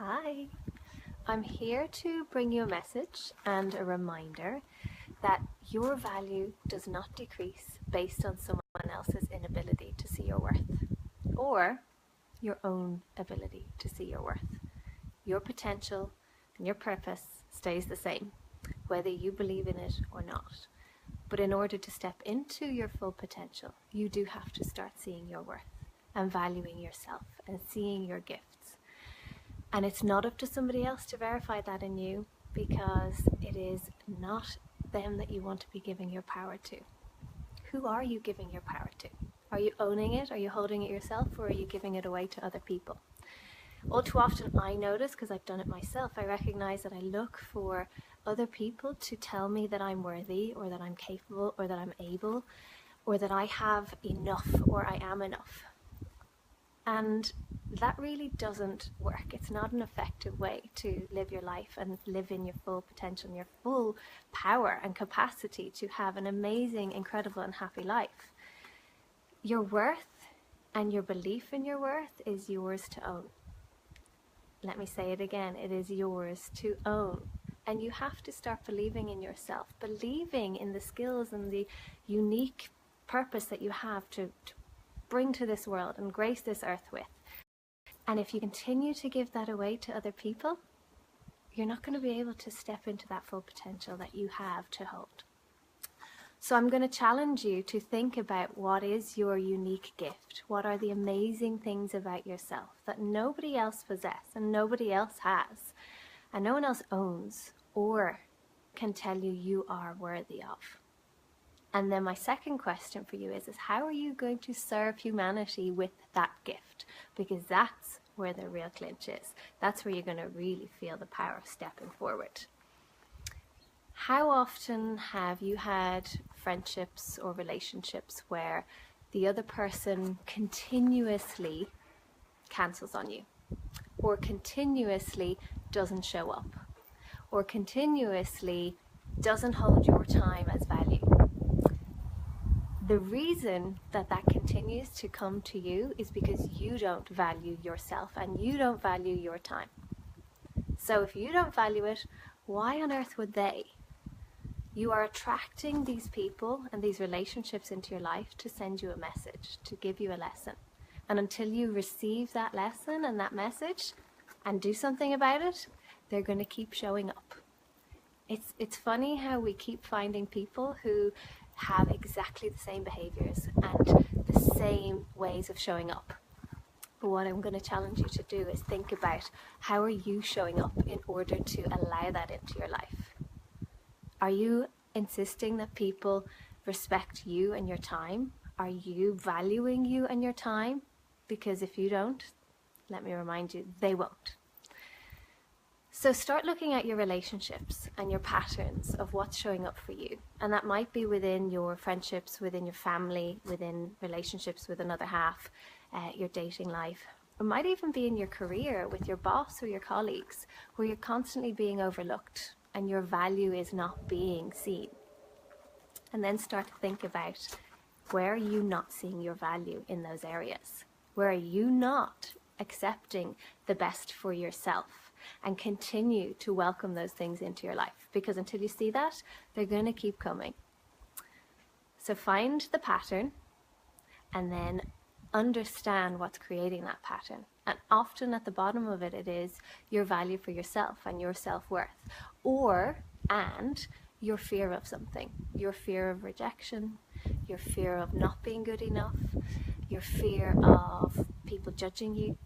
Hi, I'm here to bring you a message and a reminder that your value does not decrease based on someone else's inability to see your worth or your own ability to see your worth. Your potential and your purpose stays the same, whether you believe in it or not. But in order to step into your full potential, you do have to start seeing your worth and valuing yourself and seeing your gifts. And it's not up to somebody else to verify that in you, because it is not them that you want to be giving your power to. Who are you giving your power to? Are you owning it? Are you holding it yourself? Or are you giving it away to other people? All too often I notice, because I've done it myself, I recognize that I look for other people to tell me that I'm worthy, or that I'm capable, or that I'm able, or that I have enough, or I am enough. And that really doesn't work. It's not an effective way to live your life and live in your full potential and your full power and capacity to have an amazing, incredible, and happy life. Your worth and your belief in your worth is yours to own. Let me say it again. It is yours to own. And you have to start believing in yourself, believing in the skills and the unique purpose that you have to bring to this world and grace this earth with. And if you continue to give that away to other people, you're not going to be able to step into that full potential that you have to hold. So I'm going to challenge you to think about what is your unique gift. What are the amazing things about yourself that nobody else possesses and nobody else has and no one else owns or can tell you you are worthy of. And then my second question for you is how are you going to serve humanity with that gift? Because that's where the real clinch is. That's where you're going to really feel the power of stepping forward. How often have you had friendships or relationships where the other person continuously cancels on you, or continuously doesn't show up, or continuously doesn't hold your time as value? The reason that continues to come to you is because you don't value yourself and you don't value your time. So if you don't value it, why on earth would they? You are attracting these people and these relationships into your life to send you a message, to give you a lesson. And until you receive that lesson and that message and do something about it, they're going to keep showing up. It's funny how we keep finding people who have exactly the same behaviors and the same ways of showing up. But what I'm going to challenge you to do is think about how are you showing up in order to allow that into your life. Are you insisting that people respect you and your time? Are you valuing you and your time? Because if you don't, let me remind you, they won't. So start looking at your relationships and your patterns of what's showing up for you. And that might be within your friendships, within your family, within relationships with another half, your dating life. It might even be in your career with your boss or your colleagues, where you're constantly being overlooked and your value is not being seen. And then start to think about, where are you not seeing your value in those areas? Where are you not accepting the best for yourself? And continue to welcome those things into your life, because until you see that, they're going to keep coming. So find the pattern and then understand what's creating that pattern. And often at the bottom of it, it is your value for yourself and your self-worth, and your fear of something, your fear of rejection, your fear of not being good enough, your fear of people judging you.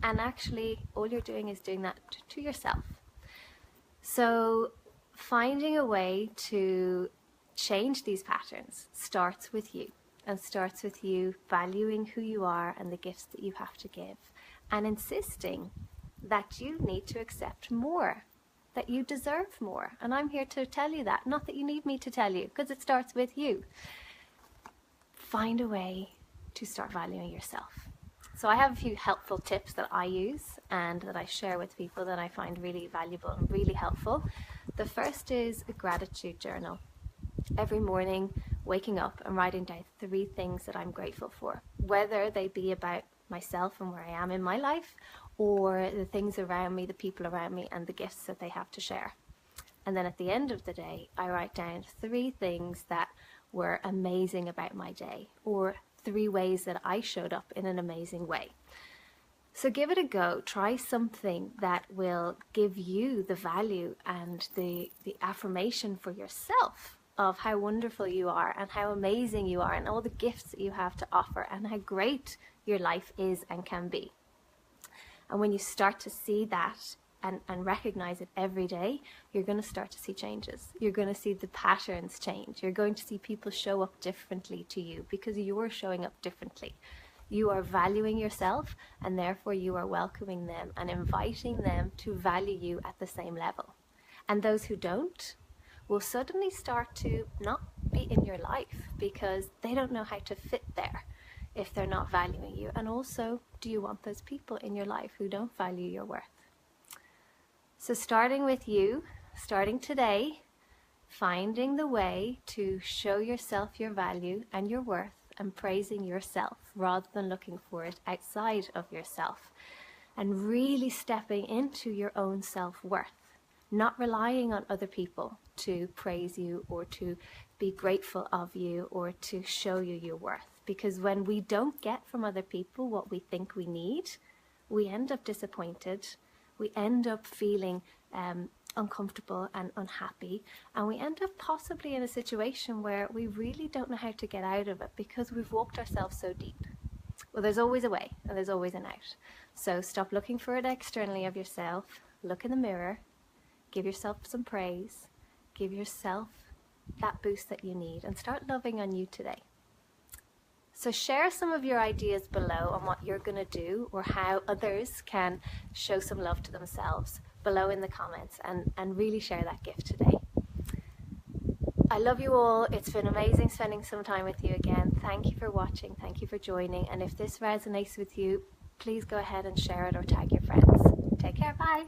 And actually, all you're doing is doing that to yourself. So finding a way to change these patterns starts with you, and starts with you valuing who you are and the gifts that you have to give, and insisting that you need to accept more, that you deserve more. And I'm here to tell you that, not that you need me to tell you, because it starts with you. Find a way to start valuing yourself. So I have a few helpful tips that I use and that I share with people that I find really valuable and really helpful. The first is a gratitude journal. Every morning, waking up and writing down 3 things that I'm grateful for, whether they be about myself and where I am in my life, or the things around me, the people around me, and the gifts that they have to share. And then at the end of the day, I write down 3 things that were amazing about my day, or 3 ways that I showed up in an amazing way. So give it a go. Try something that will give you the value and the affirmation for yourself of how wonderful you are and how amazing you are and all the gifts that you have to offer and how great your life is and can be. And when you start to see that and recognize it every day, you're going to start to see changes. You're going to see the patterns change. You're going to see people show up differently to you because you're showing up differently. You are valuing yourself, and therefore you are welcoming them and inviting them to value you at the same level. And those who don't will suddenly start to not be in your life because they don't know how to fit there if they're not valuing you. And also, do you want those people in your life who don't value your worth? So starting with you, starting today, finding the way to show yourself your value and your worth and praising yourself rather than looking for it outside of yourself, and really stepping into your own self-worth, not relying on other people to praise you or to be grateful of you or to show you your worth. Because when we don't get from other people what we think we need, we end up disappointed, we end up feeling uncomfortable and unhappy, and we end up possibly in a situation where we really don't know how to get out of it because we've walked ourselves so deep. Well, there's always a way and there's always an out. So stop looking for it externally of yourself. Look in the mirror, give yourself some praise, give yourself that boost that you need, and start loving on you today. So share some of your ideas below on what you're going to do or how others can show some love to themselves below in the comments, and really share that gift today. I love you all. It's been amazing spending some time with you again. Thank you for watching. Thank you for joining. And if this resonates with you, please go ahead and share it or tag your friends. Take care. Bye.